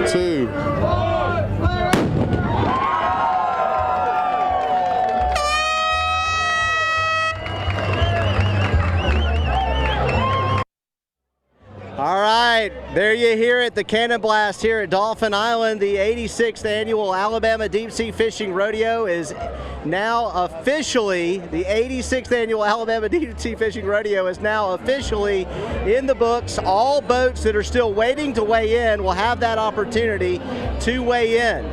2. All right, there you hear it, the cannon blast here at Dolphin Island. The 86th annual Alabama Deep Sea Fishing Rodeo is now officially, the 86th annual Alabama Deep Sea Fishing Rodeo is now officially in the books. All boats that are still waiting to weigh in will have that opportunity to weigh in.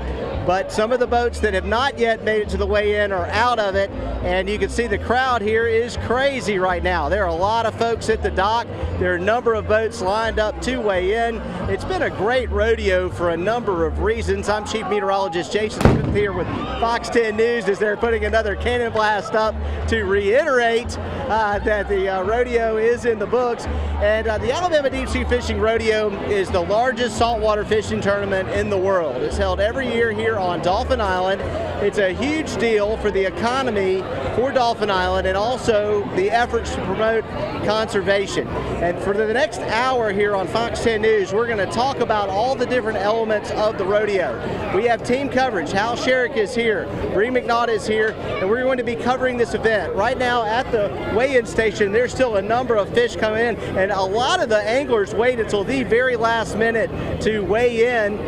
But some of the boats that have not yet made it to the weigh-in are out of it, and you can see the crowd here is crazy right now. There are a lot of folks at the dock. There are a number of boats lined up to weigh in. It's been a great rodeo for a number of reasons. I'm Chief Meteorologist Jason Smith here with Fox 10 News as they're putting another cannon blast up to reiterate that the rodeo is in the books. And the Alabama Deep Sea Fishing Rodeo is the largest saltwater fishing tournament in the world. It's held every year here on Dolphin Island. It's a huge deal for the economy for Dolphin Island and also the efforts to promote conservation. And for the next hour here on Fox 10 News, we're going to talk about all the different elements of the rodeo. We have team coverage. Hal Shariff is here, Bree McNaught is here, and we're going to be covering this event. Right now at the weigh-in station, there's still a number of fish coming in, and a lot of the anglers wait until the very last minute to weigh in.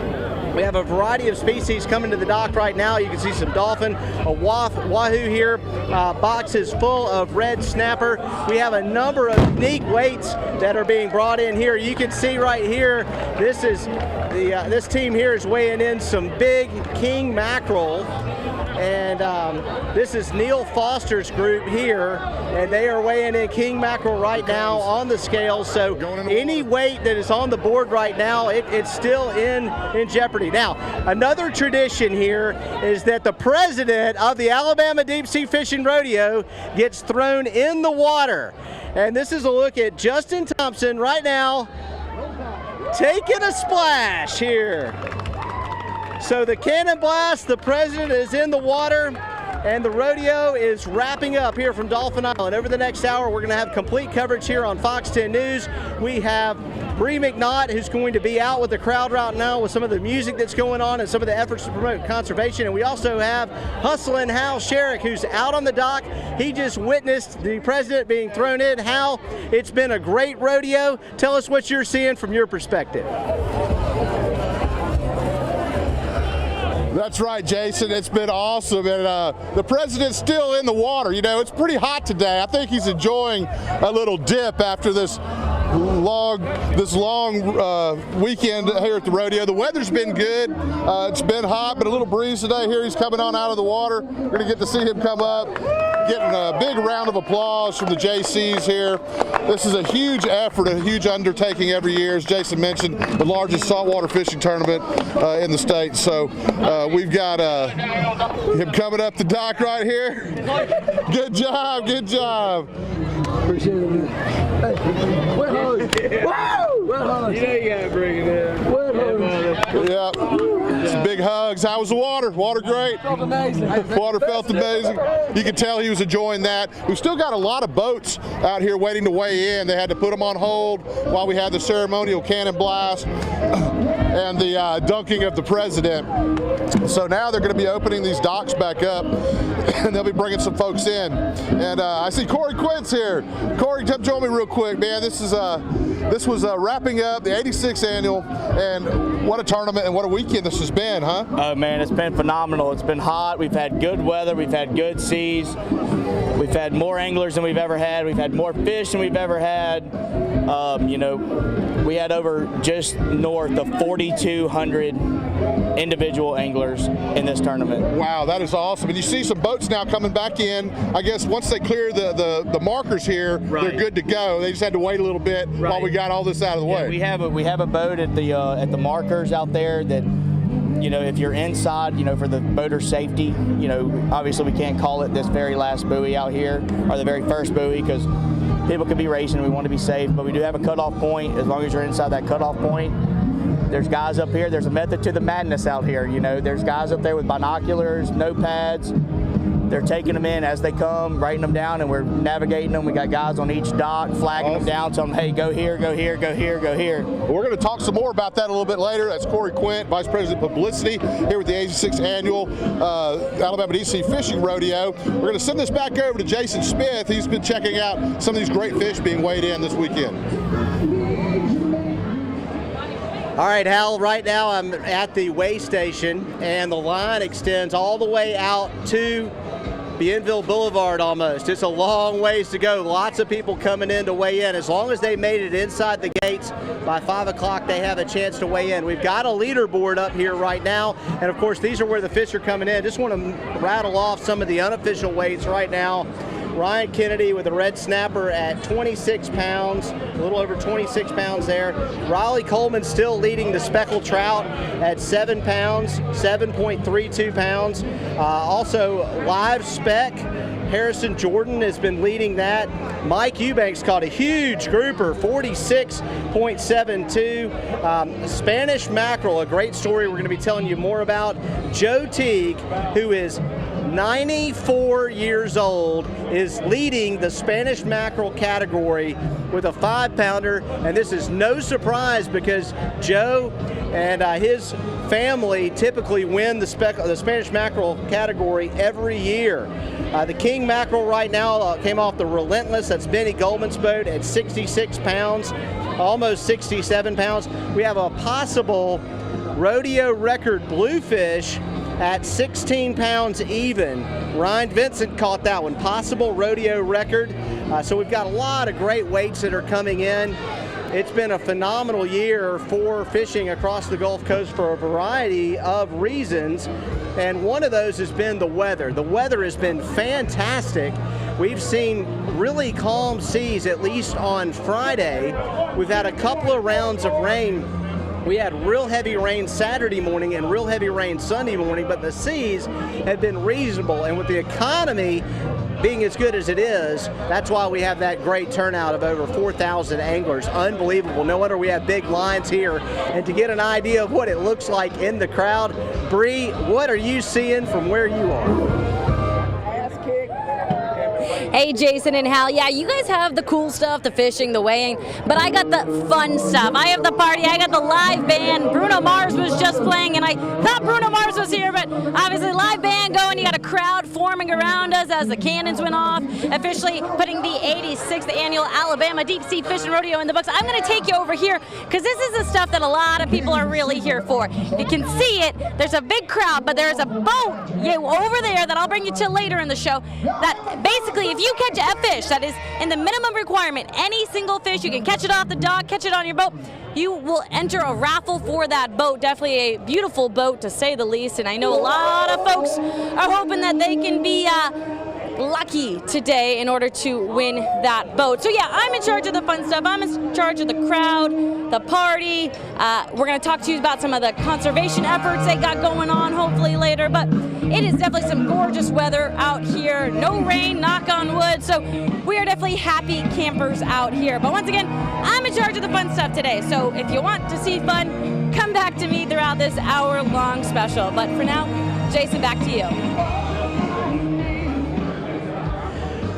We have a variety of species coming to the dock right now. You can see some dolphin, a wahoo here, boxes full of red snapper. We have a number of unique weights that are being brought in here. You can see right here, this is this team here is weighing in some big king mackerel. And this is Neil Foster's group here, and they are weighing in king mackerel right now on the scale. So any weight that is on the board right now, it's still in jeopardy. Now, another tradition here is that the president of the Alabama Deep Sea Fishing Rodeo gets thrown in the water. And this is a look at Justin Thompson right now taking a splash here. So the cannon blast, the president is in the water, and the rodeo is wrapping up here from Dolphin Island. Over the next hour, we're going to have complete coverage here on Fox 10 News. We have Bree McNaught, who's going to be out with the crowd right now with some of the music that's going on and some of the efforts to promote conservation. And we also have Hustlin' Hal Shariff, who's out on the dock. He just witnessed the president being thrown in. Hal, it's been a great rodeo. Tell us what you're seeing from your perspective. That's right, Jason. It's been awesome, and the president's still in the water. You know, it's pretty hot today. I think he's enjoying a little dip after this long weekend here at the rodeo. The weather's been good. It's been hot, but a little breeze today. Here he's coming on out of the water. We're going to get to see him come up, getting a big round of applause from the JCs here. This is a huge effort, a huge undertaking every year. As Jason mentioned, the largest saltwater fishing tournament in the state. So we've got him coming up the dock right here. Good job, good job. Appreciate it. Hey, wet hose. Woo! Wet hose. You know you gotta bring it in. Wet hose. Yeah. Some big hugs. How was the water? Water great? Felt amazing. Water felt amazing. You can tell he was enjoying that. We've still got a lot of boats out here waiting to weigh in. They had to put them on hold while we had the ceremonial cannon blast and the dunking of the president. So now they're going to be opening these docks back up, and they'll be bringing some folks in. And I see Cork Winch here. Corey, come join me real quick, man. This was wrapping up the 86th annual, and what a tournament and what a weekend this has been, huh? Oh man, it's been phenomenal. It's been hot. We've had good weather. We've had good seas. We've had more anglers than we've ever had. We've had more fish than we've ever had. You know, we had over just north of 4,200 individual anglers in this tournament. Wow, that is awesome. And you see some boats now coming back in. I guess once they clear the markers here, right, they're good to go. They just had to wait a little bit while we got all this out of the way. We have a boat at the markers out there that, you know, if you're inside, you know, for the boater safety, you know, obviously we can't call it this very last buoy out here or the very first buoy because people could be racing. We want to be safe, but we do have a cutoff point. As long as you're inside that cutoff point, there's guys up here. There's a method to the madness out here. You know, there's guys up there with binoculars, notepads, they're taking them in as they come, writing them down, and we're navigating them. We got guys on each dock, flagging them down, telling them, hey, go here, go here, go here, go here. We're going to talk some more about that a little bit later. That's Corey Quint, Vice President of Publicity here with the 86th Annual Alabama Deep Sea Fishing Rodeo. We're going to send this back over to Jason Smith. He's been checking out some of these great fish being weighed in this weekend. All right, Hal, right now I'm at the weigh station, and the line extends all the way out to Bienville Boulevard almost. It's a long ways to go. Lots of people coming in to weigh in. As long as they made it inside the gates by 5 o'clock, they have a chance to weigh in. We've got a leaderboard up here right now, and of course these are where the fish are coming in. Just want to rattle off some of the unofficial weights right now. Ryan Kennedy with a red snapper at 26 pounds, a little over 26 pounds there. Riley Coleman still leading the speckled trout at 7 pounds, 7.32 pounds. Also live spec, Harrison Jordan has been leading that. Mike Eubanks caught a huge grouper, 46.72. Spanish mackerel, a great story we're going to be telling you more about. Joe Teague, who is 94 years old, is leading the Spanish mackerel category with a 5-pounder, and this is no surprise because Joe and his family typically win the Spanish mackerel category every year. The king mackerel right now came off the Relentless. That's Benny Goldman's boat at 66 pounds, almost 67 pounds. We have a possible rodeo record bluefish at 16 pounds even. Ryan Vincent caught that one, possible rodeo record. So we've got a lot of great weights that are coming in. It's been a phenomenal year for fishing across the Gulf Coast for a variety of reasons, and one of those has been the weather. The weather has been fantastic. We've seen really calm seas, at least on Friday. We've had a couple of rounds of rain. We had real heavy rain Saturday morning and real heavy rain Sunday morning, but the seas have been reasonable. And with the economy being as good as it is, that's why we have that great turnout of over 4,000 anglers. Unbelievable. No wonder we have big lines here. And to get an idea of what it looks like in the crowd, Bree, what are you seeing from where you are? Hey, Jason and Hal. Yeah, you guys have the cool stuff, the fishing, the weighing, but I got the fun stuff. I have the party. I got the live band. Bruno Mars was just playing, and I thought Bruno Mars was here, but obviously live band going. You got a crowd forming around us as the cannons went off, officially putting the 86th Annual Alabama Deep Sea Fishing Rodeo in the books. I'm going to take you over here because this is the stuff that a lot of people are really here for. You can see it. There's a big crowd, but there's a boat over there that I'll bring you to later in the show that basically, if you catch a fish that is in the minimum requirement, any single fish, you can catch it off the dock, catch it on your boat, you will enter a raffle for that boat. Definitely a beautiful boat, to say the least, and I know a lot of folks are hoping that they can be lucky today in order to win that boat. So yeah, I'm in charge of the fun stuff. I'm in charge of the crowd, the party. We're going to talk to you about some of the conservation efforts they got going on hopefully later, but it is definitely some gorgeous weather out here. No rain, knock on wood, so we are definitely happy campers out here. But once again, I'm in charge of the fun stuff today, so if you want to see fun, come back to me throughout this hour-long special. But for now, Jason, back to you.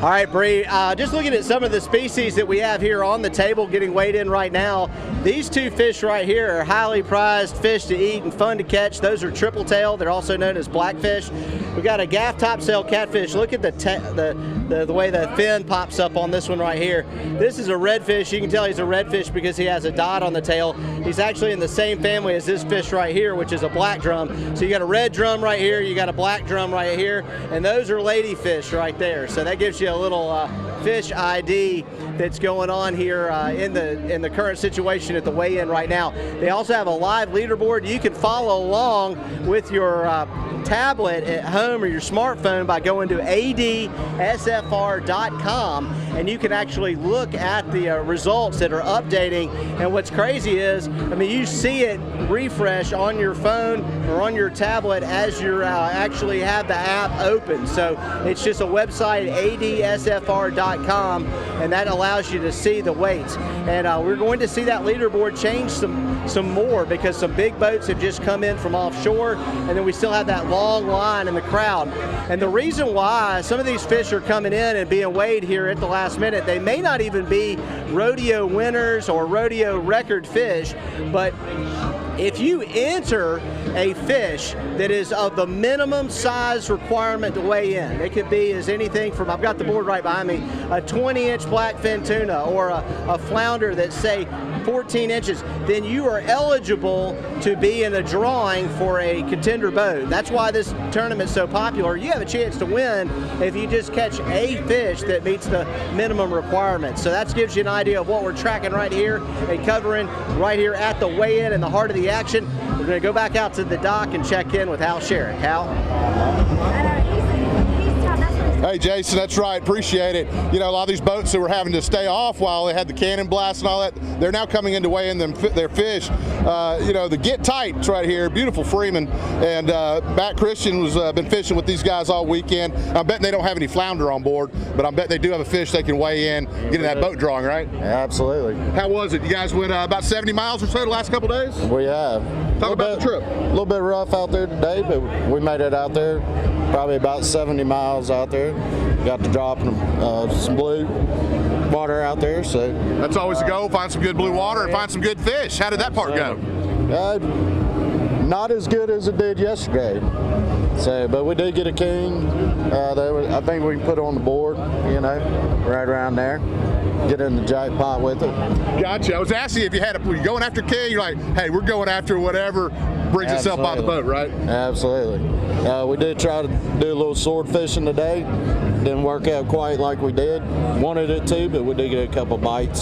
All right, Bree, just looking at some of the species that we have here on the table getting weighed in right now, these two fish right here are highly prized fish to eat and fun to catch. Those are triple tail. They're also known as blackfish. We got a gaff topsail catfish. Look at the way the fin pops up on this one right here. This is a redfish. You can tell he's a redfish because he has a dot on the tail. He's actually in the same family as this fish right here, which is a black drum. So you got a red drum right here, you got a black drum right here, and those are ladyfish right there. So that gives you a little fish ID that's going on here in the current situation at the weigh-in right now. They also have a live leaderboard. You can follow along with your tablet at home or your smartphone by going to adsfr.com, and you can actually look at the results that are updating. And what's crazy is, I mean, you see it refresh on your phone or on your tablet as you actually have the app open. So it's just a website, adsfr.com, and that allows you to see the weights. And we're going to see that leaderboard change some more because some big boats have just come in from offshore, and then we still have that long line in the crowd. And the reason why some of these fish are coming in and being weighed here at the last minute, they may not even be rodeo winners or rodeo record fish, but if you enter a fish that is of the minimum size requirement to weigh in, it could be as anything from, I've got the board right behind me, a 20-inch blackfin tuna or a flounder that's, say, 14 inches, then you are eligible to be in a drawing for a contender boat. That's why this tournament's so popular. You have a chance to win if you just catch a fish that meets the minimum requirements. So that gives you an idea of what we're tracking right here and covering right here at the weigh-in in the heart of the action. We're going to go back out to the dock and check in with Hal Shariff. Hal? Hey, Jason, that's right. Appreciate it. You know, a lot of these boats that were having to stay off while they had the cannon blast and all that, they're now coming in to weigh in their fish. You know, the Get Tight's right here, beautiful Freeman, and Matt Christian was been fishing with these guys all weekend. I'm betting they don't have any flounder on board, but I bet they do have a fish they can weigh in, get in that boat drawing, right? Absolutely. How was it? You guys went about 70 miles or so the last couple days? We have. Talk about the trip. A little bit rough out there today, but we made it out there. Probably about 70 miles out there. Got to drop some blue water out there. So that's always the goal. Find some good blue water and find some good fish. How did that part go? Not as good as it did yesterday. So, but we did get a king. I think we can put on the board. You know, right around there. Get in the jackpot with it. Gotcha. I was asking if you had you're going after king. You're like, hey, we're going after whatever brings itself by the boat, right? Absolutely. We did try to do a little sword fishing today. Didn't work out quite like we did. Wanted it to, but we did get a couple bites.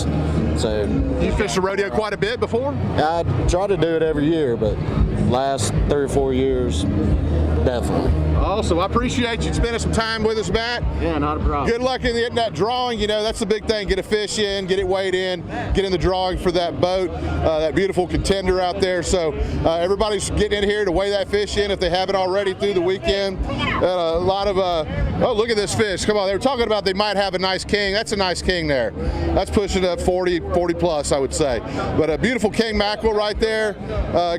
So you fished the rodeo quite a bit before? I try to do it every year, but last 3 or 4 years, definitely. Awesome. I appreciate you spending some time with us, Matt. Yeah, not a problem. Good luck in getting that drawing. You know, that's the big thing. Get a fish in, get it weighed in, get in the drawing for that boat, that beautiful contender out there. So everybody's getting in here to weigh that fish in if they haven't already through the weekend. A lot of, oh, look at this fish. Come on. They were talking about they might have a nice king. That's a nice king there. That's pushing up 40 plus, I would say. But a beautiful king mackerel right there.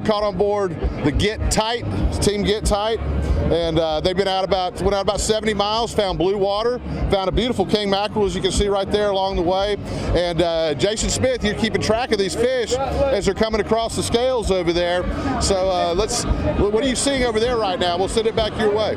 Caught on board the Get Tight, team Get Tight. And they've been went out about 70 miles, found blue water, found a beautiful king mackerel, as you can see right there along the way. And Jason Smith, you're keeping track of these fish as they're coming across the scales over there. So what are you seeing over there right now? We'll send it back your way.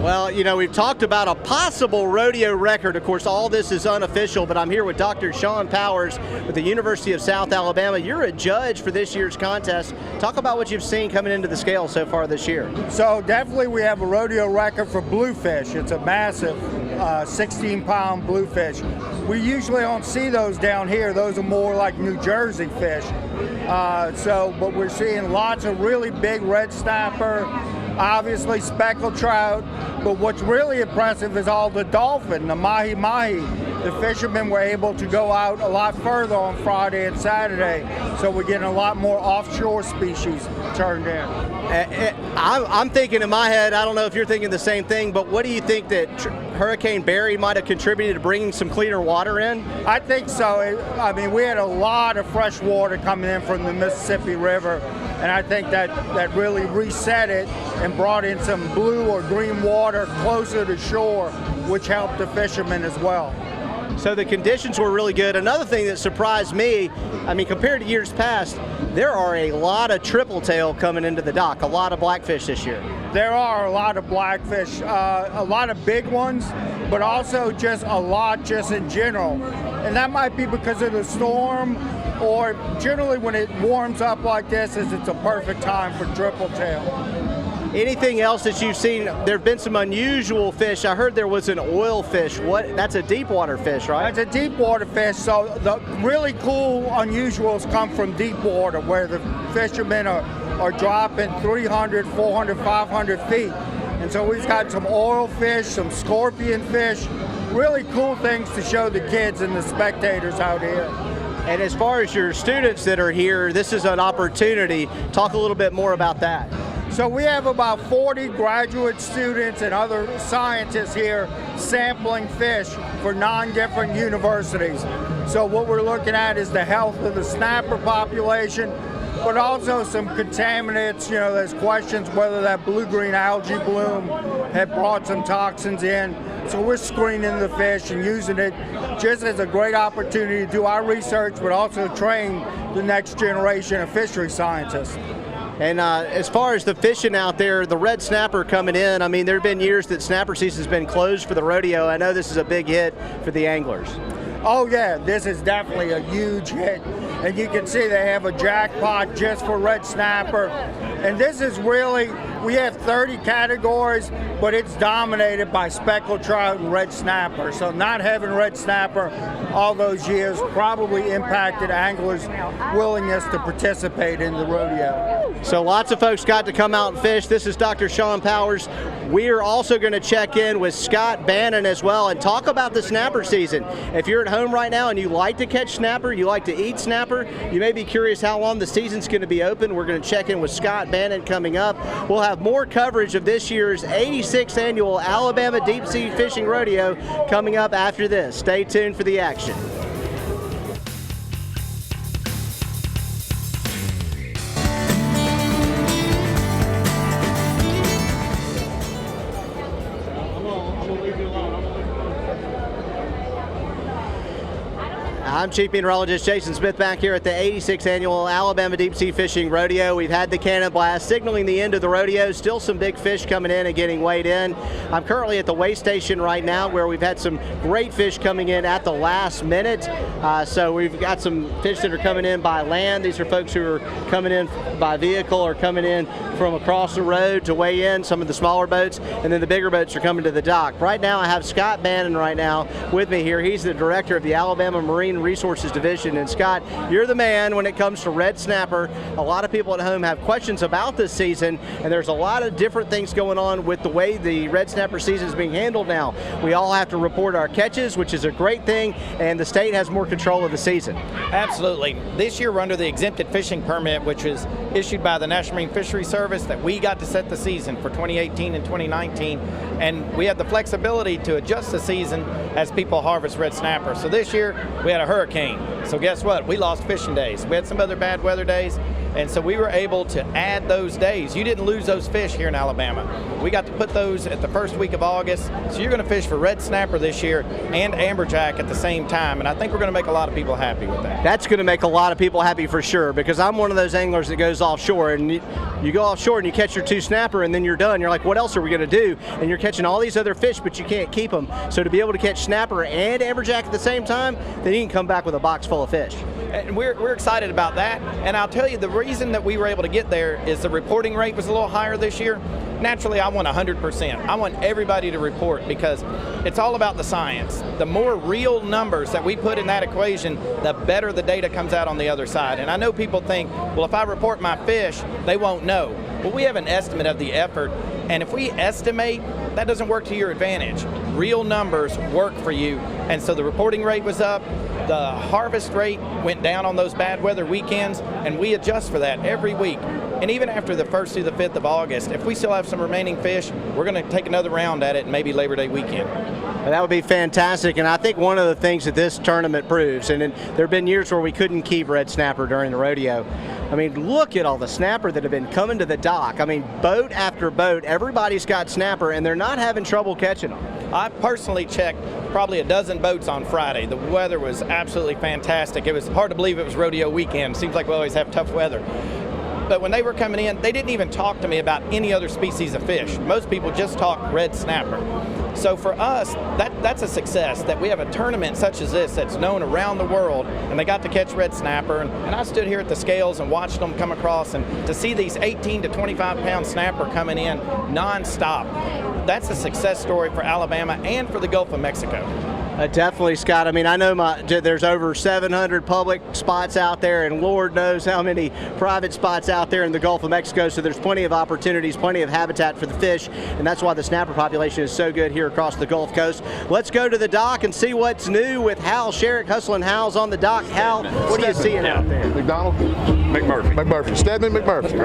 Well, you know, we've talked about a possible rodeo record. Of course, all this is unofficial, but I'm here with Dr. Sean Powers with the University of South Alabama. You're a judge for this year's contest. Talk about what you've seen coming into the scale so far this year. So definitely we have a rodeo record for bluefish. It's a massive 16-pound bluefish. We usually don't see those down here. Those are more like New Jersey fish. But we're seeing lots of really big red snapper, obviously speckled trout, but what's really impressive is all the dolphin, the mahi-mahi. The fishermen were able to go out a lot further on Friday and Saturday, so we're getting a lot more offshore species turned in. I'm thinking in my head, I don't know if you're thinking the same thing, but what do you think that Hurricane Barry might have contributed to bringing some cleaner water in? I think so. I mean, we had a lot of fresh water coming in from the Mississippi River, and I think that really reset it and brought in some blue or green water closer to shore, which helped the fishermen as well. So the conditions were really good. Another thing that surprised me, I mean, compared to years past, there are a lot of triple tail coming into the dock, a lot of blackfish this year. There are a lot of blackfish, a lot of big ones, but also just a lot just in general. And that might be because of the storm, or generally when it warms up like this, it's a perfect time for triple tail. Anything else that you've seen? There have been some unusual fish. I heard there was an oil fish. That's a deep water fish, right? That's a deep water fish. So the really cool unusuals come from deep water, where the fishermen are dropping 300, 400, 500 feet. And so we've got some oil fish, some scorpion fish, really cool things to show the kids and the spectators out here. And as far as your students that are here, this is an opportunity. Talk a little bit more about that. So we have about 40 graduate students and other scientists here sampling fish for 9 different universities. So what we're looking at is the health of the snapper population, but also some contaminants. You know, there's questions whether that blue-green algae bloom had brought some toxins in. So we're screening the fish and using it just as a great opportunity to do our research, but also train the next generation of fishery scientists. And as far as the fishing out there, the red snapper coming in, I mean, there have been years that snapper season's been closed for the rodeo. I know this is a big hit for the anglers. Oh yeah, this is definitely a huge hit. And you can see they have a jackpot just for red snapper. And this is really, we have 30 categories, but it's dominated by speckled trout and red snapper. So not having red snapper all those years probably impacted anglers' willingness to participate in the rodeo. So lots of folks got to come out and fish. This is Dr. Sean Powers. We are also going to check in with Scott Bannon as well and talk about the snapper season. If you're at home right now and you like to catch snapper, you like to eat snapper, you may be curious how long the season's going to be open. We're going to check in with Scott Bannon coming up. We'll have more coverage of this year's 86th annual Alabama Deep Sea Fishing Rodeo coming up after this. Stay tuned for the action. I'm Chief Meteorologist Jason Smith back here at the 86th Annual Alabama Deep Sea Fishing Rodeo. We've had the cannon blast signaling the end of the rodeo. Still some big fish coming in and getting weighed in. I'm currently at the weigh station right now where we've had some great fish coming in at the last minute. So we've got some fish that are coming in by land. These are folks who are coming in by vehicle or coming in from across the road to weigh in, some of the smaller boats, and then the bigger boats are coming to the dock. Right now I have Scott Bannon right now with me here. He's the director of the Alabama Marine Resources Division. And Scott, you're the man when it comes to red snapper. A lot of people at home have questions about this season, and there's a lot of different things going on with the way the red snapper season is being handled now. We all have to report our catches, which is a great thing, and the state has more control of the season. Absolutely. This year we're under the exempted fishing permit, which is issued by the National Marine Fisheries Service, that we got to set the season for 2018 and 2019, and we had the flexibility to adjust the season as people harvest red snapper. So this year we had a hurricane. So guess what? We lost fishing days. We had some other bad weather days, and so we were able to add those days. You didn't lose those fish here in Alabama. We got to put those at the first week of August. So you're going to fish for red snapper this year and amberjack at the same time, and I think we're going to make a lot of people happy with that. That's going to make a lot of people happy for sure, because I'm one of those anglers that goes offshore, and you go offshore and you catch your 2 snapper and then you're done. You're like, what else are we going to do? And you're catching all these other fish, but you can't keep them. So to be able to catch snapper and amberjack at the same time, then you can come back with a box full of fish. And we're excited about that. And I'll tell you, the reason that we were able to get there is the reporting rate was a little higher this year. Naturally, I want 100%. I want everybody to report, because it's all about the science. The more real numbers that we put in that equation, the better the data comes out on the other side. And I know people think, well, if I report my fish, they won't know. Well, we have an estimate of the effort, and if we estimate, that doesn't work to your advantage. Real numbers work for you, and so the reporting rate was up. The harvest rate went down on those bad weather weekends, and we adjust for that every week. And even after the 1st through the 5th of August, if we still have some remaining fish, we're going to take another round at it, maybe Labor Day weekend. That would be fantastic, and I think one of the things that this tournament proves, and there have been years where we couldn't keep red snapper during the rodeo. I mean, look at all the snapper that have been coming to the dock. I mean, boat after boat, everybody's got snapper, and they're not having trouble catching them. I personally checked probably a dozen boats on Friday. The weather was absolutely fantastic. It was hard to believe it was rodeo weekend. Seems like we always have tough weather. But when they were coming in, they didn't even talk to me about any other species of fish. Most people just talk red snapper. So for us, that's a success, that we have a tournament such as this that's known around the world, and they got to catch red snapper. And I stood here at the scales and watched them come across, and to see these 18 to 25 pound snapper coming in nonstop, that's a success story for Alabama and for the Gulf of Mexico. Definitely, Scott. I mean, I know there's over 700 public spots out there, and Lord knows how many private spots out there in the Gulf of Mexico, so there's plenty of opportunities, plenty of habitat for the fish, and that's why the snapper population is so good here across the Gulf Coast. Let's go to the dock and see what's new with Hal Sherrick. Hustling Hal's on the dock. Hal, what are you seeing out there? McDonald? McMurphy. Stedman McMurphy.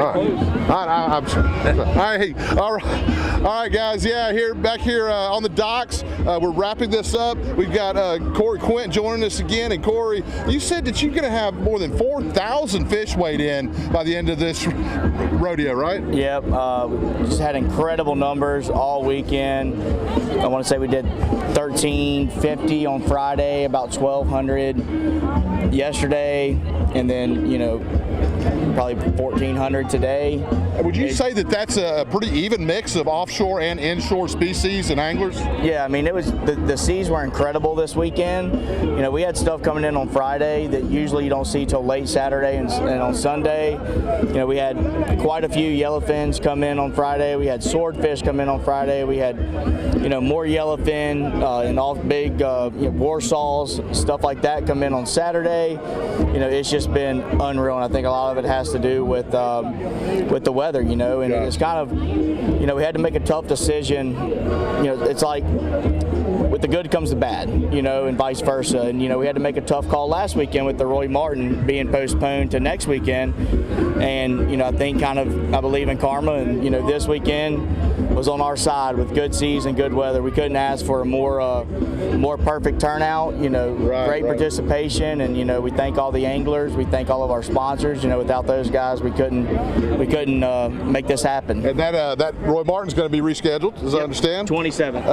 All right, guys. Yeah, back here on the docks. We're wrapping this up. We've got Cork Winch joining us again. And Corey, you said that you're going to have more than 4,000 fish weighed in by the end of this rodeo, right? Yep. We just had incredible numbers all weekend. I want to say we did 1,350 on Friday, about 1,200 yesterday, and then, probably 1,400 today. Would you say that that's a pretty even mix of offshore and inshore species and anglers? Yeah, I mean, it was the seas were incredible this weekend. We had stuff coming in on Friday that usually you don't see till late Saturday and on Sunday. We had quite a few yellowfins come in on Friday. We had swordfish come in on Friday. We had, more yellowfin and all big warsaws, stuff like that come in on Saturday. It's just been unreal, and I think a lot of it has to do with the weather, and it's kind of, we had to make a tough decision. It's like with the good comes the bad, and vice versa. And, we had to make a tough call last weekend with the Roy Martin being postponed to next weekend. And, I think I believe in karma, and, this weekend was on our side with good seas and good weather. We couldn't ask for a more perfect turnout, great participation, and, we thank all the anglers, we thank all of our sponsors. Without those guys, we couldn't make this happen. And that Roy Martin's going to be rescheduled, as I understand. 27.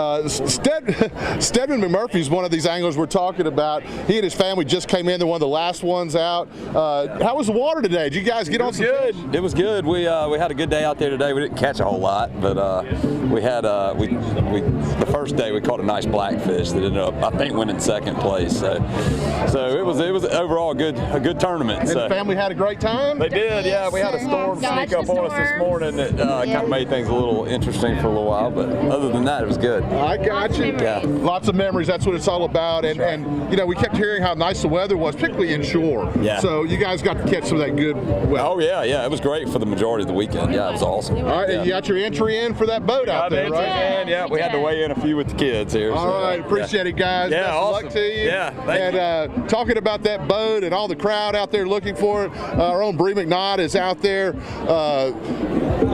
Stedman McMurphy is one of these anglers we're talking about. He and his family just came in. They're one of the last ones out. How was the water today? Did you guys get on some good? fish? It was good. We had a good day out there today. We didn't catch a whole lot, but we had the first day we caught a nice blackfish that ended up, I think, winning second place. So it was overall a good tournament. And the family had a great time? They did, yeah. We had a storm sneak up on us this morning that kind of made things a little interesting for a little while, but other than that, it was good. I got you. Yeah. Lots of memories. That's what it's all about. And we kept hearing how nice the weather was, particularly inshore. Yeah. So you guys got to catch some of that good weather. Oh yeah. It was great for the majority of the weekend. Yeah, it was awesome. All right, yeah. and you got your entry in for that boat out there, right? Yeah, we had to weigh in a few with the kids here. All right, appreciate it, guys. Yeah, Best awesome. of luck to you. Yeah, thank you. Talking about that boat and all the crowd out there looking for it, our own Bree McNaught is out there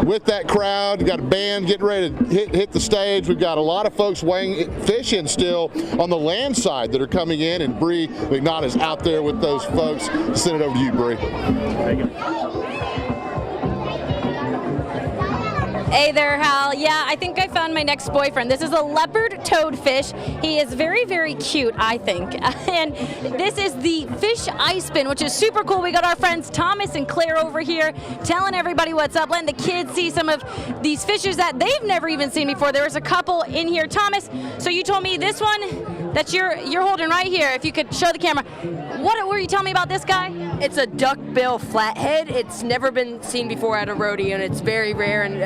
with that crowd. Got a band getting ready to hit the stage. We've got a lot of folks weighing fish in still on the land side that are coming in, and Bree McNaught is out there with those folks. Send it over to you, Bree. Thank you. Hey there, Hal. Yeah, I think I found my next boyfriend. This is a leopard toadfish. He is very, very cute, I think. And this is the fish ice bin, which is super cool. We got our friends Thomas and Claire over here telling everybody what's up, letting the kids see some of these fishes that they've never even seen before. There was a couple in here. Thomas, so you told me this one that you're holding right here, if you could show the camera. What were you telling me about this guy? It's a duckbill flathead. It's never been seen before at a rodeo, and it's very rare and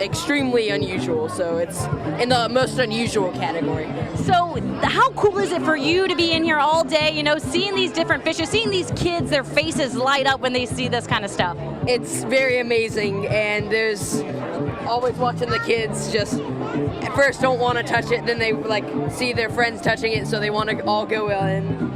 extremely unusual. So it's in the most unusual category. So how cool is it for you to be in here all day, seeing these different fishes, seeing these kids, their faces light up when they see this kind of stuff? It's very amazing, and there's always watching the kids just at first don't want to touch it, then they see their friends touching it, so they want to all go in.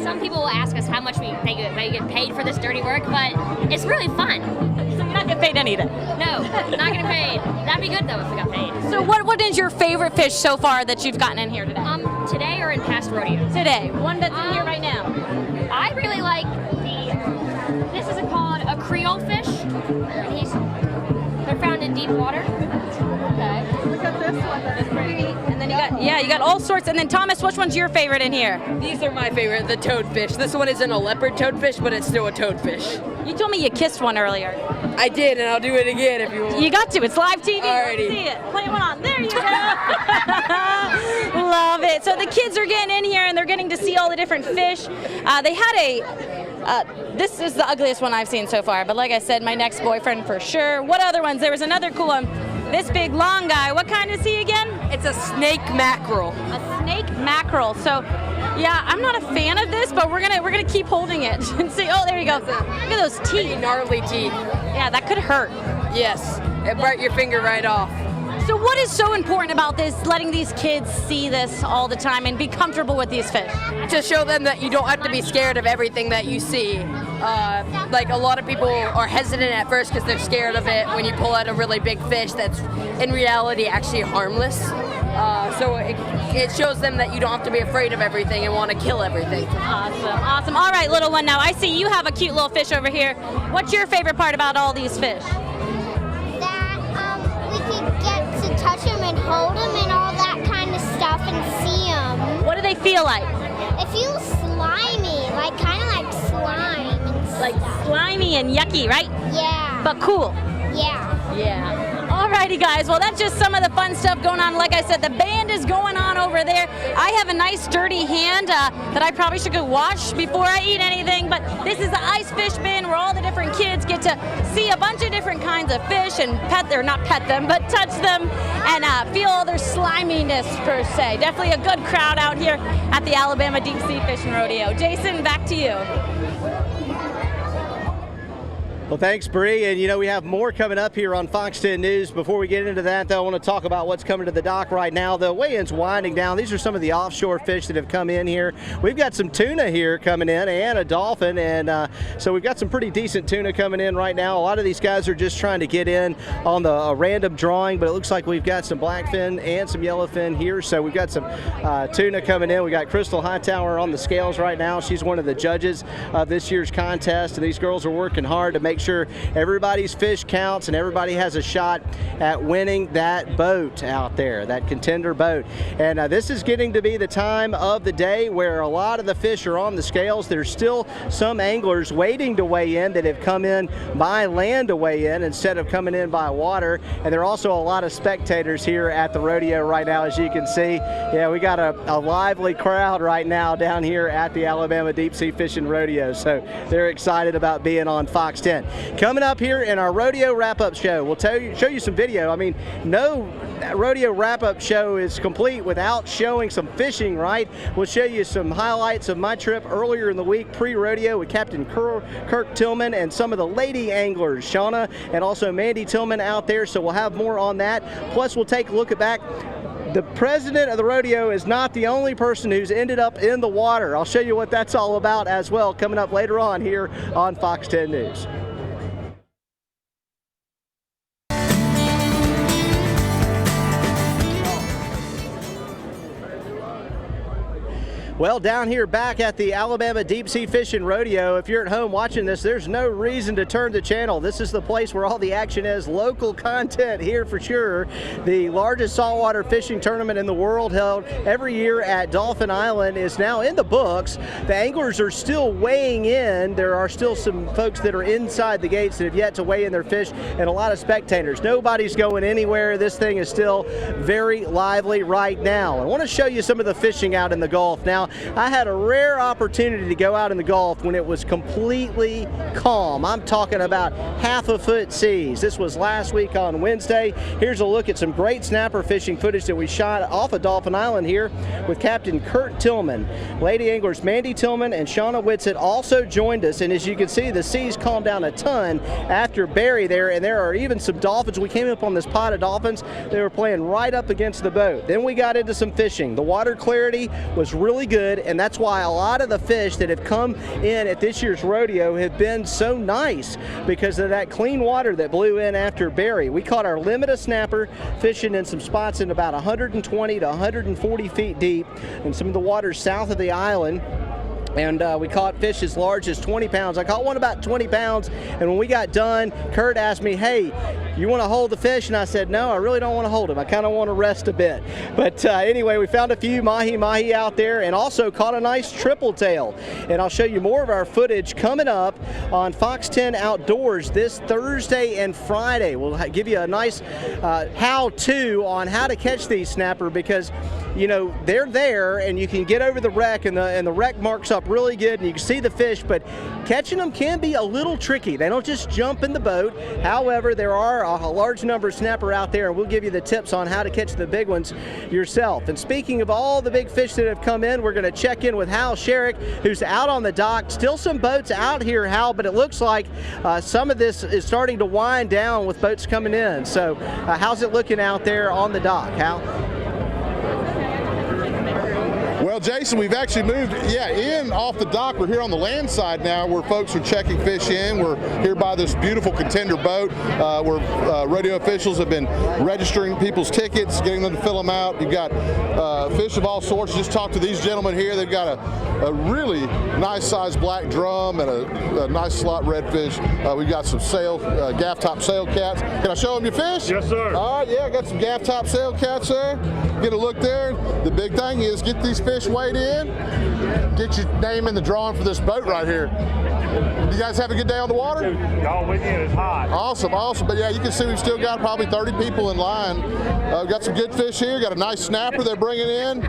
Some people will ask us how much they get paid for this dirty work, but it's really fun. So you're not getting paid anything? No, not getting paid. That'd be good though if we got paid. So what is your favorite fish so far that you've gotten in here today? Today or in past rodeos? Today, one that's in here right now. I really like this is called a Creole fish, and they're found in deep water. Okay. Look at this one. That's pretty. And then you got all sorts. And then Thomas, which one's your favorite in here? These are my favorite, the toadfish. This one isn't a leopard toadfish, but it's still a toadfish. You told me you kissed one earlier. I did, and I'll do it again if you want. You got to. It's live TV. Alrighty. Let's see it. Play one on. There you go. Love it. So the kids are getting in here, and they're getting to see all the different fish. They had this is the ugliest one I've seen so far, but like I said, my next boyfriend for sure. What other ones? There was another cool one. This big long guy. What kind is he again? It's a snake mackerel. A snake mackerel. So, yeah, I'm not a fan of this, but we're gonna keep holding it and see. Oh, there you go. Look at those teeth. Pretty gnarly teeth. Yeah, that could hurt. Yes, it bite your finger right off. So what is so important about this, letting these kids see this all the time and be comfortable with these fish? To show them that you don't have to be scared of everything that you see. Like a lot of people are hesitant at first because they're scared of it when you pull out a really big fish that's in reality actually harmless. So it shows them that you don't have to be afraid of everything and want to kill everything. Awesome. All right, little one, now I see you have a cute little fish over here. What's your favorite part about all these fish? That we can get to touch them and hold them and all that kind of stuff and see them. What do they feel like? They feel slimy, kind of like slime and stuff. Like slimy and yucky, right? Yeah. But cool. Yeah. Alrighty, guys. Well, that's just some of the fun stuff going on. Like I said, the band is going on over there. I have a nice dirty hand that I probably should go wash before I eat anything. But this is the ice fish bin where all the different kids get to see a bunch of different kinds of fish and not pet them, but touch them and feel all their sliminess per se. Definitely a good crowd out here at the Alabama Deep Sea Fishing Rodeo. Jason, back to you. Well, thanks, Bree. And, we have more coming up here on Fox 10 News. Before we get into that, though, I want to talk about what's coming to the dock right now. The weigh-in's winding down. These are some of the offshore fish that have come in here. We've got some tuna here coming in and a dolphin. And so we've got some pretty decent tuna coming in right now. A lot of these guys are just trying to get in on the random drawing, but it looks like we've got some blackfin and some yellowfin here. So we've got some tuna coming in. We got Crystal Hightower on the scales right now. She's one of the judges of this year's contest. And these girls are working hard to make sure everybody's fish counts and everybody has a shot at winning that boat out there, that contender boat. And this is getting to be the time of the day where a lot of the fish are on the scales. There's still some anglers waiting to weigh in that have come in by land to weigh in instead of coming in by water. And there are also a lot of spectators here at the rodeo right now, as you can see. Yeah, we got a lively crowd right now down here at the Alabama Deep Sea Fishing Rodeo. So they're excited about being on Fox 10. Coming up here in our Rodeo Wrap Up show, we'll show you some video. I mean, no Rodeo Wrap Up show is complete without showing some fishing, right? We'll show you some highlights of my trip earlier in the week pre-rodeo with Captain Kirk Tillman and some of the lady anglers, Shauna and also Mandy Tillman out there. So we'll have more on that. Plus, we'll take a look back. The president of the rodeo is not the only person who's ended up in the water. I'll show you what that's all about as well coming up later on here on Fox 10 News. Well, down here back at the Alabama Deep Sea Fishing Rodeo, if you're at home watching this, there's no reason to turn the channel. This is the place where all the action is. Local content here for sure. The largest saltwater fishing tournament in the world, held every year at Dauphin Island, is now in the books. The anglers are still weighing in. There are still some folks that are inside the gates that have yet to weigh in their fish, and a lot of spectators. Nobody's going anywhere. This thing is still very lively right now. I want to show you some of the fishing out in the Gulf. Now, I had a rare opportunity to go out in the Gulf when it was completely calm. I'm talking about half-a-foot seas. This was last week on Wednesday. Here's a look at some great snapper fishing footage that we shot off of Dauphin Island here with Captain Kurt Tillman. Lady anglers Mandy Tillman and Shauna Whitsett also joined us, and as you can see, the seas calmed down a ton after Barry there, and there are even some dolphins. We came up on this pod of dolphins. They were playing right up against the boat. Then we got into some fishing. The water clarity was really good, and that's why a lot of the fish that have come in at this year's rodeo have been so nice because of that clean water that blew in after Barry. We caught our limit of snapper fishing in some spots in about 120 to 140 feet deep in some of the waters south of the island. And we caught fish as large as 20 pounds. I caught one about 20 pounds, and when we got done, Kurt asked me, hey, you want to hold the fish? And I said, no, I really don't want to hold him. I kind of want to rest a bit. But anyway, we found a few mahi-mahi out there and also caught a nice triple tail. And I'll show you more of our footage coming up on Fox 10 Outdoors this Thursday and Friday. We'll give you a nice how-to on how to catch these snapper because, you know, they're there and you can get over the wreck and the wreck marks up really good and you can see the fish, but catching them can be a little tricky. They don't just jump in the boat. However, there are a large number of snapper out there, and we'll give you the tips on how to catch the big ones yourself. And speaking of all the big fish that have come in, we're going to check in with Hal Shariff, who's out on the dock. Still some boats out here, Hal, but it looks like some of this is starting to wind down with boats coming in. So how's it looking out there on the dock, Hal? Well, Well, Jason, we've actually moved, in off the dock. We're here on the land side now where folks are checking fish in. We're here by this beautiful contender boat where rodeo officials have been registering people's tickets, getting them to fill them out. You've got fish of all sorts. Just talk to these gentlemen here. They've got a really nice sized black drum and a nice slot redfish. We've got some gaff top sail cats. Can I show them your fish? Yes, sir. All right, I got some gaff top sail cats there. Get a look there. The big thing is get these fish weighed in, get your name in the drawing for this boat right here. You guys have a good day on the water? Y'all with you, it's hot. Awesome. But you can see we've still got probably 30 people in line. We've got some good fish here. Got a nice snapper they're bringing in.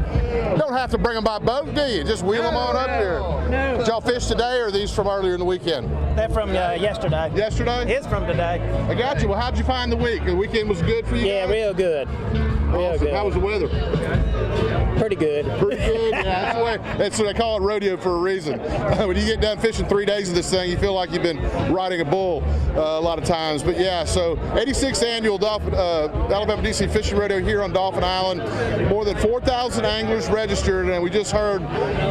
Don't have to bring them by boat, do you? Just wheel them on up here. No. Did y'all fish today, or are these from earlier in the weekend? They're from yesterday. Yesterday? It's from today. I got you. Well, how'd you find the week? The weekend was good for you? Yeah, real good. Real Awesome. good. How was the weather? Pretty good. Pretty good. Yeah, that's what they call it rodeo for a reason. When you get done fishing 3 days of this thing, you feel like you've been riding a bull a lot of times. But so 86th annual Alabama DC Fishing Rodeo here on Dauphin Island. More than 4,000 anglers registered, and we just heard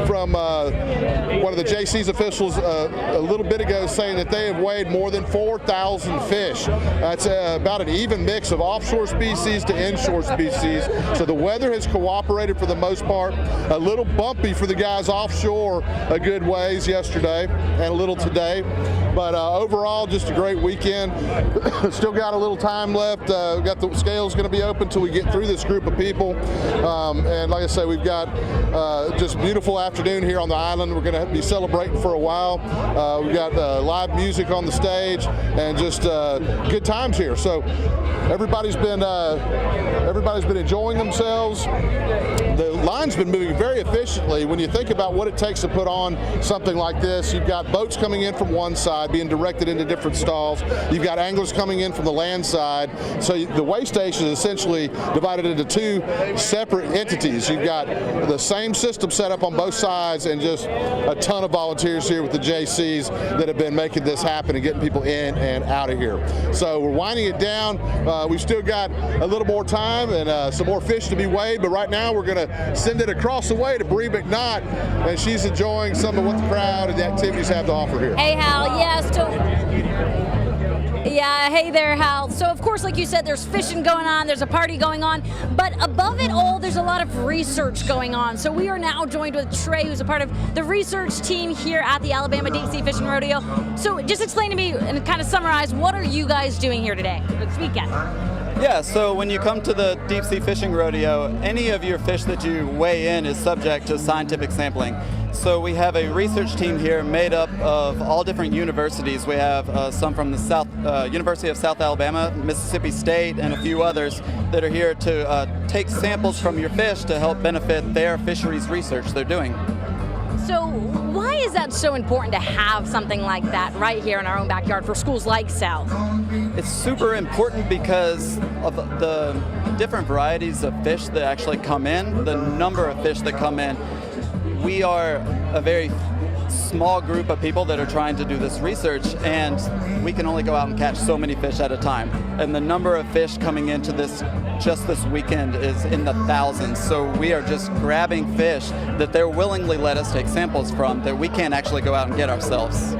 from one of the JC's officials a little bit ago saying that they have weighed more than 4,000 fish. That's about an even mix of offshore species to inshore species. So the weather has cooperated for the most part. A little bumpy for the guys offshore a good ways yesterday and a little today. But overall, just a great weekend. Still got a little time left. We've got the scales going to be open until we get through this group of people. And like I say, we've got just a beautiful afternoon here on the island. We're going to be celebrating for a while. We've got live music on the stage and just good times here. So everybody's been enjoying themselves. The line's been moving very efficiently. When you think about what it takes to put on something like this, you've got boats coming in from one side being directed into different stalls. You've got anglers coming in from the land side. So the weigh station is essentially divided into two separate entities. You've got the same system set up on both sides and just a ton of volunteers here with the JCs that have been making this happen and getting people in and out of here. So we're winding it down. We've still got a little more time and some more fish to be weighed, but right now we're going to send it across the way to Bree McNaught, and she's enjoying some of what the crowd and the activities have to offer here. Hey, Hal. Hey there, Hal. So, of course, like you said, there's fishing going on, there's a party going on, but above it all, there's a lot of research going on. So we are now joined with Trey, who's a part of the research team here at the Alabama Deep Sea Fishing Rodeo. So just explain to me and kind of summarize, what are you guys doing here today, this weekend? Yeah, so when you come to the Deep Sea Fishing Rodeo, any of your fish that you weigh in is subject to scientific sampling. So we have a research team here made up of all different universities. We have some from the University of South Alabama, Mississippi State, and a few others that are here to take samples from your fish to help benefit their fisheries research they're doing. So why is that so important to have something like that right here in our own backyard for schools like South? It's super important because of the different varieties of fish that actually come in, the number of fish that come in. We are a very small group of people that are trying to do this research, and we can only go out and catch so many fish at a time. And the number of fish coming into this weekend is in the thousands. So we are just grabbing fish that they're willingly let us take samples from that we can't actually go out and get ourselves.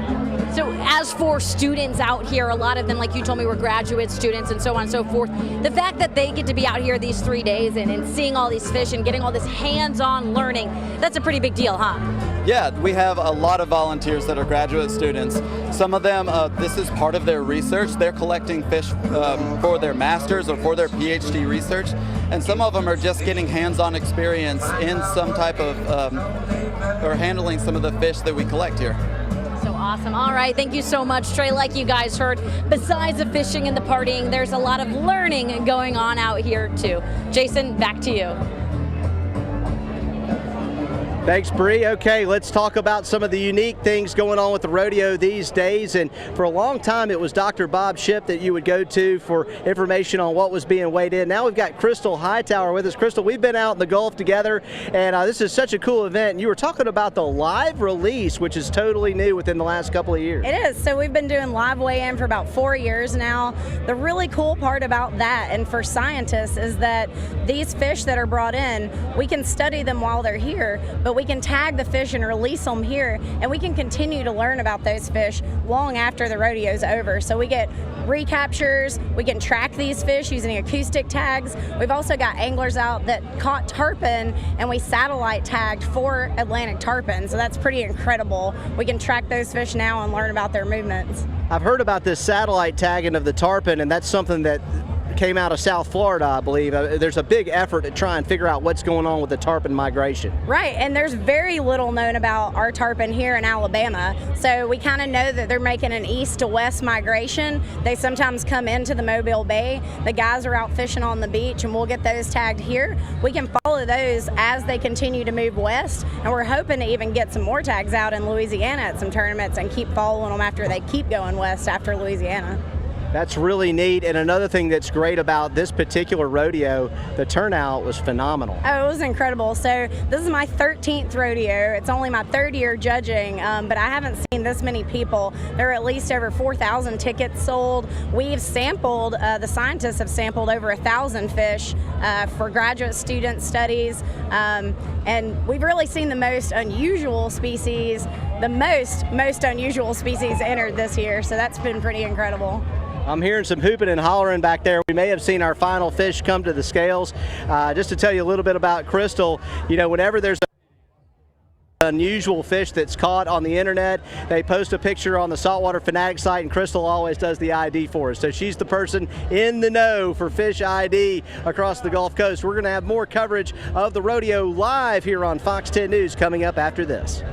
So as for students out here, a lot of them, like you told me, were graduate students and so on and so forth. The fact that they get to be out here these 3 days and seeing all these fish and getting all this hands-on learning, that's a pretty big deal, huh? Yeah, we have a lot of volunteers that are graduate students. Some of them, this is part of their research. They're collecting fish for their master's or for their PhD research. And some of them are just getting hands-on experience in some type of, or handling some of the fish that we collect here. Awesome. All right. Thank you so much, Trey. Like you guys heard, besides the fishing and the partying, there's a lot of learning going on out here, too. Jason, back to you. Thanks, Bree. Okay, let's talk about some of the unique things going on with the rodeo these days. And for a long time, it was Dr. Bob Shipp that you would go to for information on what was being weighed in. Now we've got Crystal Hightower with us. Crystal, we've been out in the Gulf together, and this is such a cool event. And you were talking about the live release, which is totally new within the last couple of years. It is. So we've been doing live weigh-in for about 4 years now. The really cool part about that, and for scientists, is that these fish that are brought in, we can study them while they're here, but we can tag the fish and release them here, and we can continue to learn about those fish long after the rodeo's over. So we get recaptures, we can track these fish using acoustic tags. We've also got anglers out that caught tarpon, and we satellite tagged 4 Atlantic tarpon, so that's pretty incredible. We can track those fish now and learn about their movements. I've heard about this satellite tagging of the tarpon, and that's something that came out of South Florida, I believe. There's a big effort to try and figure out what's going on with the tarpon migration. Right, and there's very little known about our tarpon here in Alabama. So we kind of know that they're making an east to west migration. They sometimes come into the Mobile Bay. The guys are out fishing on the beach, and we'll get those tagged here. We can follow those as they continue to move west, and we're hoping to even get some more tags out in Louisiana at some tournaments and keep following them after they keep going west after Louisiana. That's really neat. And another thing that's great about this particular rodeo, the turnout was phenomenal. Oh, it was incredible. So this is my 13th rodeo. It's only my 3rd year judging, but I haven't seen this many people. There are at least over 4,000 tickets sold. We've sampled, the scientists have sampled over 1,000 fish for graduate student studies. And we've really seen the most unusual species, the most unusual species entered this year. So that's been pretty incredible. I'm hearing some hooping and hollering back there. We may have seen our final fish come to the scales. Just to tell you a little bit about Crystal, you know, whenever there's an unusual fish that's caught on the internet, they post a picture on the Saltwater Fanatic site, and Crystal always does the ID for us. So she's the person in the know for fish ID across the Gulf Coast. We're going to have more coverage of the rodeo live here on Fox 10 News coming up after this.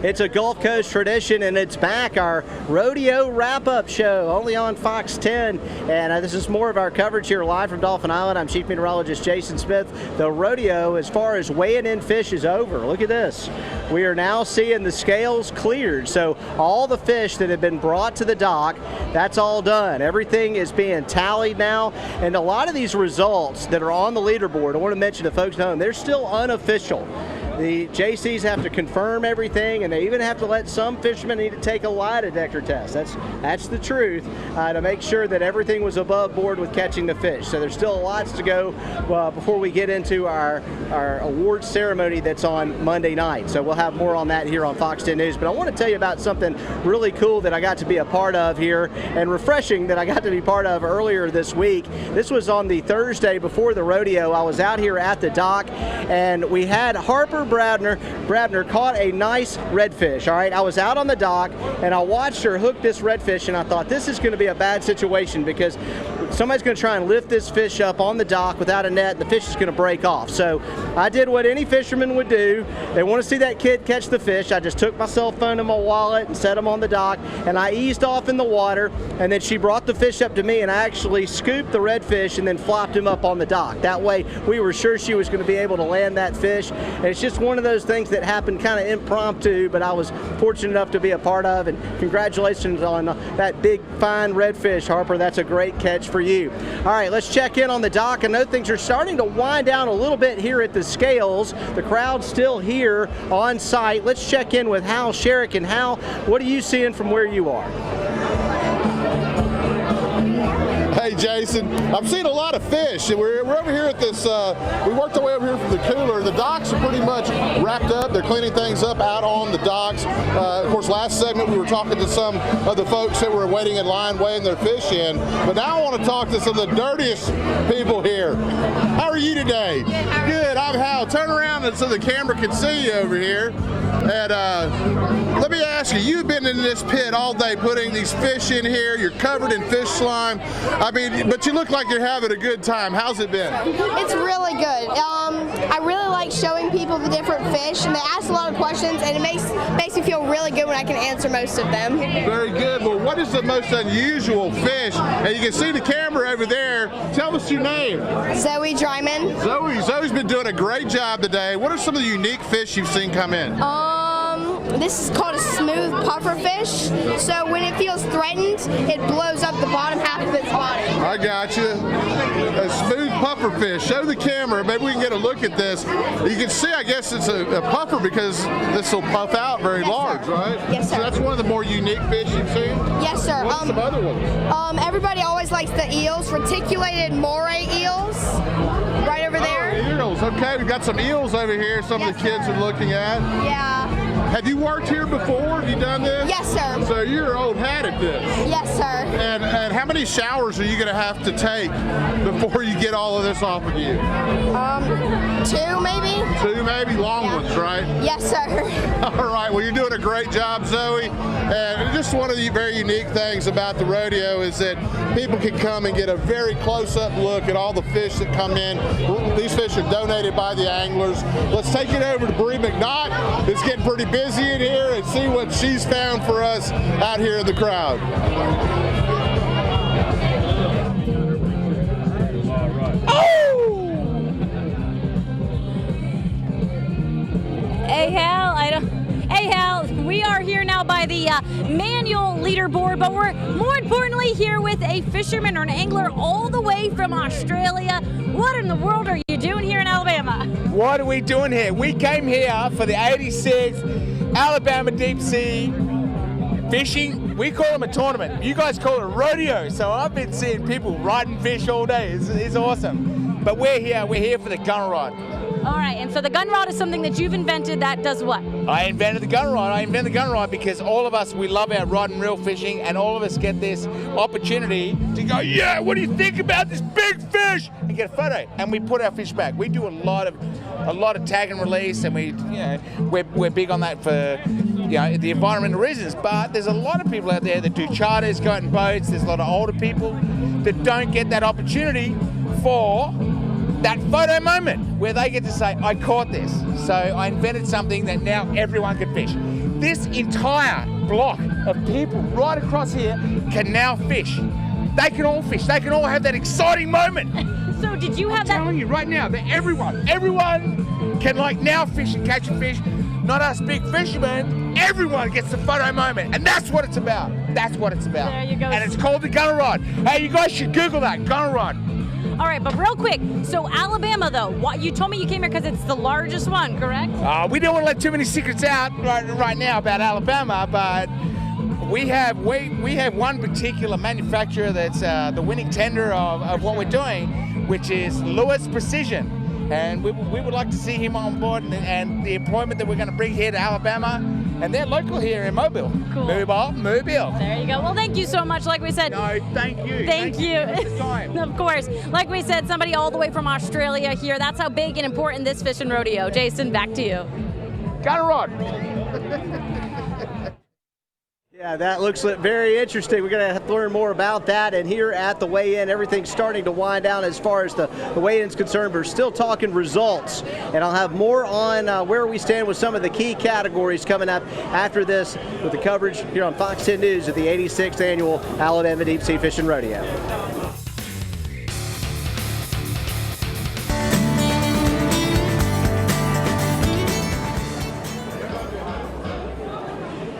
It's a Gulf Coast tradition, and it's back, our Rodeo Wrap Up show, only on Fox 10. And this is more of our coverage here live from Dolphin Island. I'm Chief Meteorologist Jason Smith. The rodeo, as far as weighing in fish, is over. Look at this. We are now seeing the scales cleared. So all the fish that have been brought to the dock, that's all done. Everything is being tallied now. And a lot of these results that are on the leaderboard, I want to mention to folks at home, they're still unofficial. The JCs have to confirm everything, and they even have to let some fishermen need to take a lie detector test. That's the truth, to make sure that everything was above board with catching the fish. So there's still lots to go before we get into our awards ceremony that's on Monday night. So we'll have more on that here on Fox 10 News. But I want to tell you about something really cool that I got to be a part of here, and refreshing that I got to be part of earlier this week. This was on the Thursday before the rodeo. I was out here at the dock, and we had Harper Brabner caught a nice redfish. All right, I was out on the dock, and I watched her hook this redfish, and I thought this is going to be a bad situation because somebody's going to try and lift this fish up on the dock without a net. The fish is going to break off. So I did what any fisherman would do. They want to see that kid catch the fish. I just took my cell phone and my wallet and set them on the dock, and I eased off in the water, and then she brought the fish up to me, and I actually scooped the redfish and then flopped him up on the dock. That way we were sure she was going to be able to land that fish. And it's just one of those things that happened kind of impromptu, but I was fortunate enough to be a part of, and congratulations on that big fine redfish, Harper. That's a great catch for you. All right, let's check in on the dock. I know things are starting to wind down a little bit here at the scales. The crowd's still here on site. Let's check in with Hal Shariff. And Hal, what are you seeing from where you are? Hey Jason, I'm seeing a lot of fish. We're over here at this, we worked our way over here from the cooler. The docks are pretty much wrapped up. They're cleaning things up out on the docks. Of course, last segment we were talking to some of the folks that were waiting in line weighing their fish in. But now I want to talk to some of the dirtiest people here. How are you today? Good, I'm Hal. Turn around so the camera can see you over here. And let me ask you, you've been in this pit all day putting these fish in here. You're covered in fish slime. I mean, but you look like you're having a good time. How's it been? It's really good. I really like like showing people the different fish, and they ask a lot of questions, and it makes me feel really good when I can answer most of them. Very good. Well, what is the most unusual fish? And you can see the camera over there. Tell us your name. Zoe Dryman. Zoe's been doing a great job today. What are some of the unique fish you've seen come in? This is called a smooth puffer fish. So when it feels threatened, it blows up the bottom half of its body. I got you. A smooth puffer fish. Show the camera. Maybe we can get a look at this. You can see, I guess it's a puffer because this will puff out very large, right? Yes, sir. So that's one of the more unique fish you've seen? Yes, sir. What's some other ones? Everybody always likes the eels, reticulated moray eels, right over there. Oh, eels. Okay, we've got some eels over here. Some of the kids are looking at. Yeah. Have you worked here before? Have you done this? Yes, sir. So you're old hat at this. Yes, sir. And how many showers are you going to have to take before you get all of this off of you? 2 maybe. 2 maybe? Long ones, right? Yes, sir. All right. Well, you're doing a great job, Zoe. And just one of the very unique things about the rodeo is that people can come and get a very close-up look at all the fish that come in. These fish are donated by the anglers. Let's take it over to Bree McNaught. It's getting pretty busy in here, and see what she's found for us out here in the crowd. Hey Hal, we are here now by the manual leaderboard, but we're more importantly here with a fisherman or an angler all the way from Australia. What in the world are you doing here in Alabama? What are we doing here? We came here for the 86th Alabama Deep Sea Fishing. We call them a tournament. You guys call it a rodeo. So I've been seeing people riding fish all day. It's awesome. But we're here for the gun rod. All right, and so the gun rod is something that you've invented that does what? I invented the gun rod. I invented the gun rod because all of us, we love our rod and reel fishing, and all of us get this opportunity to go, yeah, what do you think about this big fish? And get a photo. And we put our fish back. We do a lot of tag and release, and we're big on that for the environmental reasons. But there's a lot of people out there that do charters, go out in boats. There's a lot of older people that don't get that opportunity for that photo moment where they get to say, I caught this. So I invented something that now everyone can fish. This entire block of people right across here can now fish. They can all fish. They can all have that exciting moment. So did you have that? I'm telling you right now that everyone can now fish and catch a fish. Not us big fishermen. Everyone gets the photo moment. And that's what it's about. That's what it's about. There you go. And it's called the gun rod. Hey, you guys should Google that, gun rod. All right, but real quick, so Alabama though, you told me you came here because it's the largest one, correct? We don't want to let too many secrets out right now about Alabama, but we have one particular manufacturer that's the winning tender of what we're doing, which is Lewis Precision. And we would like to see him on board and the employment that we're going to bring here to Alabama. And they're local here in Mobile. Cool. Mobile. There you go. Well, thank you so much. Like we said. No, thank you. Thank you. Of course. Like we said, somebody all the way from Australia here. That's how big and important this fishing rodeo. Jason, back to you. Got a rod. Yeah, that looks very interesting. We're going to have to learn more about that. And here at the weigh-in, everything's starting to wind down as far as the weigh-in's concerned. We're still talking results. And I'll have more on where we stand with some of the key categories coming up after this with the coverage here on Fox 10 News at the 86th Annual Alabama Deep Sea Fishing Rodeo.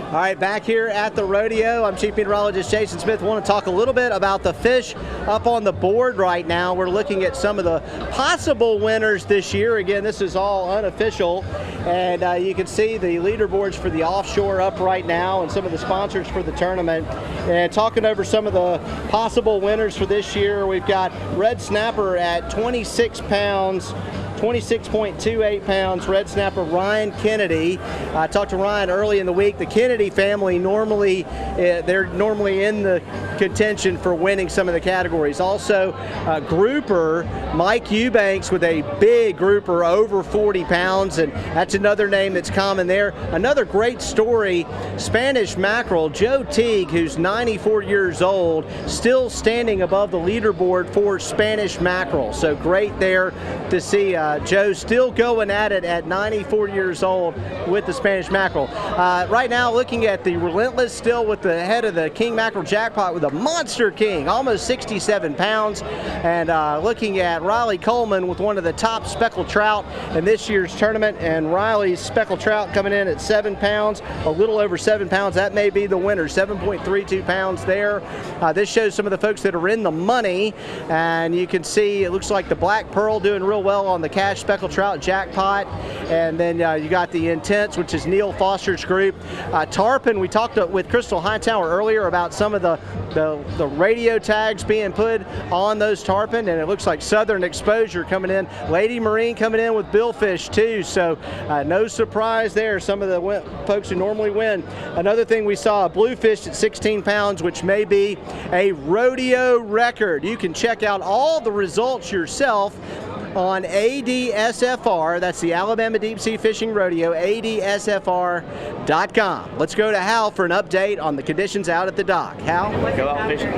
All right, back here at the rodeo, I'm Chief Meteorologist Jason Smith. I want to talk a little bit about the fish up on the board right now. We're looking at some of the possible winners this year. Again, this is all unofficial, and you can see the leaderboards for the offshore up right now and some of the sponsors for the tournament. And talking over some of the possible winners for this year, we've got red snapper at 26 pounds. 26.28 pounds, red snapper Ryan Kennedy. I talked to Ryan early in the week. The Kennedy family they're normally in the contention for winning some of the categories. Also, grouper Mike Eubanks with a big grouper over 40 pounds, and that's another name that's common there. Another great story, Spanish mackerel Joe Teague, who's 94 years old, still standing above the leaderboard for Spanish mackerel. So great there to see Joe's still going at it at 94 years old with the Spanish mackerel. Right now, looking at the Relentless, still with the head of the king mackerel jackpot with a monster king, almost 67 pounds. And looking at Riley Coleman with one of the top speckled trout in this year's tournament. And Riley's speckled trout coming in at 7 pounds, a little over 7 pounds. That may be the winner, 7.32 pounds there. This shows some of the folks that are in the money. And you can see it looks like the Black Pearl doing real well on the cash speckled trout jackpot. And then you got the Intense, which is Neil Foster's group. Tarpon, we talked with Crystal Hightower earlier about some of the radio tags being put on those tarpon, and it looks like Southern Exposure coming in. Lady Marine coming in with billfish too, so no surprise there. Some of the folks who normally win. Another thing, we saw a bluefish at 16 pounds, which may be a rodeo record. You can check out all the results yourself on ADSFR. That's the Alabama Deep Sea Fishing Rodeo, ADSFR.com. Let's go to Hal for an update on the conditions out at the dock. Hal? Go out fishing.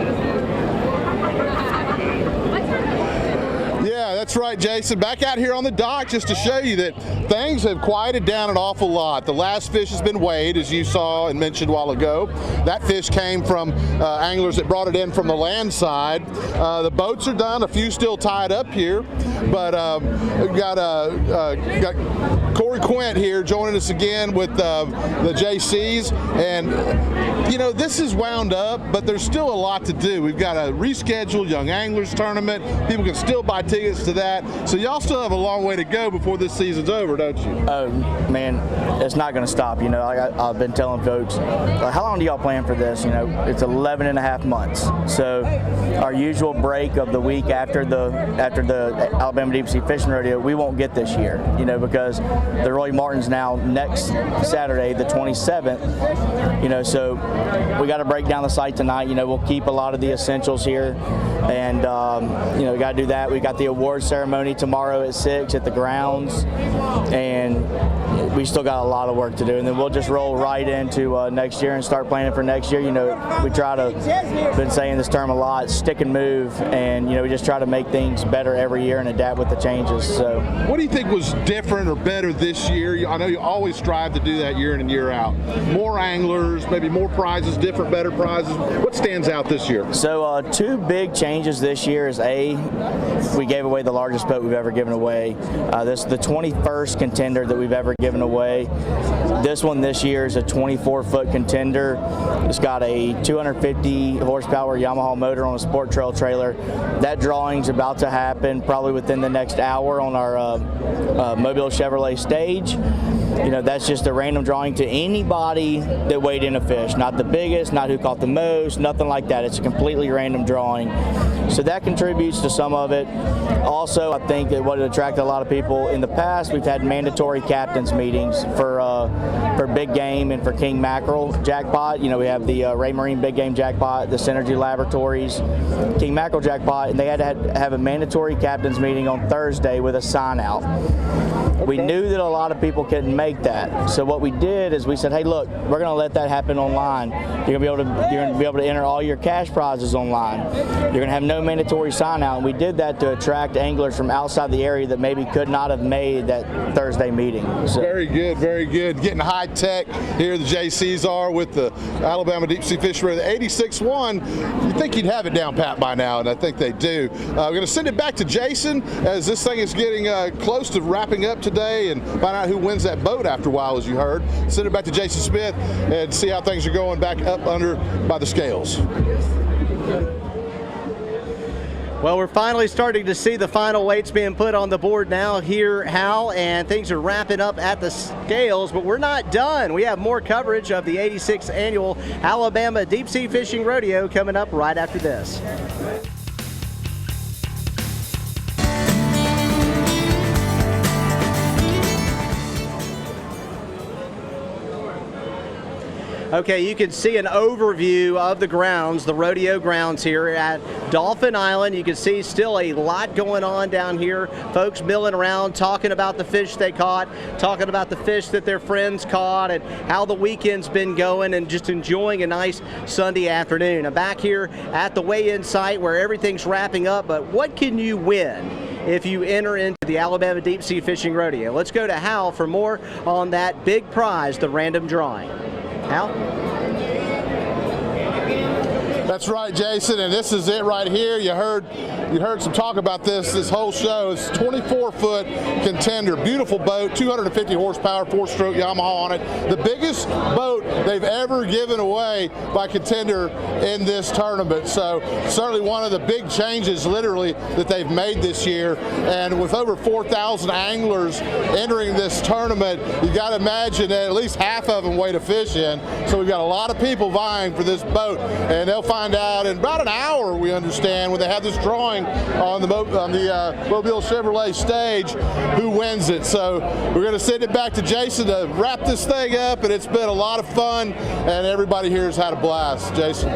Yeah, that's right, Jason. Back out here on the dock just to show you that things have quieted down an awful lot. The last fish has been weighed, as you saw and mentioned a while ago. That fish came from anglers that brought it in from the land side. The boats are done, a few still tied up here, but we've got Cork Winch here joining us again with the JCs. And, you know, this is wound up, but there's still a lot to do. We've got a rescheduled Young Anglers tournament. People can still buy tickets to that. So y'all still have a long way to go before this season's over, don't you? Oh, man, it's not going to stop. You know, I've been telling folks, how long do y'all plan for this? You know, it's 11 and a half months. So our usual break of the week after the Alabama Deep Sea Fishing Rodeo, we won't get this year, you know, because the Roy Martin's now next Saturday, the 27th, you know, so we got to break down the site tonight. You know, we'll keep a lot of the essentials here, and, you know, we got to do that. We got the award ceremony tomorrow at 6 at the grounds, and we still got a lot of work to do, and then we'll just roll right into next year and start planning for next year. You know, we try to, been saying this term a lot, stick and move, and, you know, we just try to make things better every year and adapt with the changes. So, what do you think was different or better this year? I know you always strive to do that year in and year out. More anglers, maybe more prizes, different, better prizes. What stands out this year? So two big changes this year is we gave away the largest boat we've ever given away. This is the 21st contender that we've ever given away. This one this year is a 24-foot contender. It's got a 250 horsepower Yamaha motor on a sport trail trailer. That drawing's about to happen probably within the next hour on our Mobile Chevrolet stage. You know, that's just a random drawing to anybody that weighed in a fish. Not the biggest, not who caught the most, nothing like that. It's a completely random drawing. So that contributes to some of it. Also, I think that what attracted a lot of people in the past, we've had mandatory captains meetings for big game and for king mackerel jackpot. You know, we have the Ray Marine big game jackpot, the Synergy Laboratories king mackerel jackpot, and they had to have a mandatory captains meeting on Thursday with a sign out. We knew that a lot of people couldn't make that, so what we did is we said, hey, look, we're going to let that happen online. You're going to be able to enter all your cash prizes online. You're going to have no mandatory sign out, and we did that to attract anglers from outside the area that maybe could not have made that Thursday meeting. So. Very good, very good. Getting high tech here. The JCs are with the Alabama Deep Sea Fishing Rodeo. The 86-1. You think you'd have it down pat by now, and I think they do. We're going to send it back to Jason as this thing is getting close to wrapping up today, and find out who wins that boat after a while, as you heard. Send it back to Jason Smith and see how things are going back up under by the scales. Well, we're finally starting to see the final weights being put on the board now here, Hal, and things are wrapping up at the scales, but we're not done. We have more coverage of the 86th annual Alabama Deep Sea Fishing Rodeo coming up right after this. Okay, you can see an overview of the grounds, the rodeo grounds here at Dolphin Island. You can see still a lot going on down here. Folks milling around, talking about the fish they caught, talking about the fish that their friends caught, and how the weekend's been going, and just enjoying a nice Sunday afternoon. I'm back here at the weigh-in site where everything's wrapping up, but what can you win if you enter into the Alabama Deep Sea Fishing Rodeo. Let's go to Hal for more on that big prize, the random drawing. Hal? That's right, Jason, and this is it right here. You heard some talk about this whole show. It's 24-foot Contender, beautiful boat, 250 horsepower, 4-stroke Yamaha on it. The biggest boat they've ever given away by Contender in this tournament. So certainly one of the big changes, literally, that they've made this year. And with over 4,000 anglers entering this tournament, you got to imagine that at least half of them weigh a fish in. So we've got a lot of people vying for this boat, and they'll find out in about an hour, we understand, when they have this drawing on the Mobile Chevrolet stage, who wins it. So we're going to send it back to Jason to wrap this thing up, and it's been a lot of fun, and everybody here has had a blast. Jason.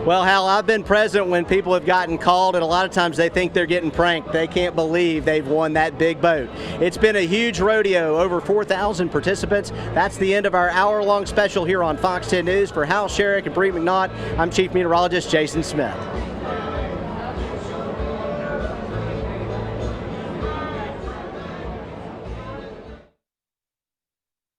Well, Hal, I've been present when people have gotten called, and a lot of times they think they're getting pranked. They can't believe they've won that big boat. It's been a huge rodeo, over 4,000 participants. That's the end of our hour-long special here on Fox 10 News. For Hal Shariff and Bree McNaught, I'm Chief Meteorologist Jason Smith.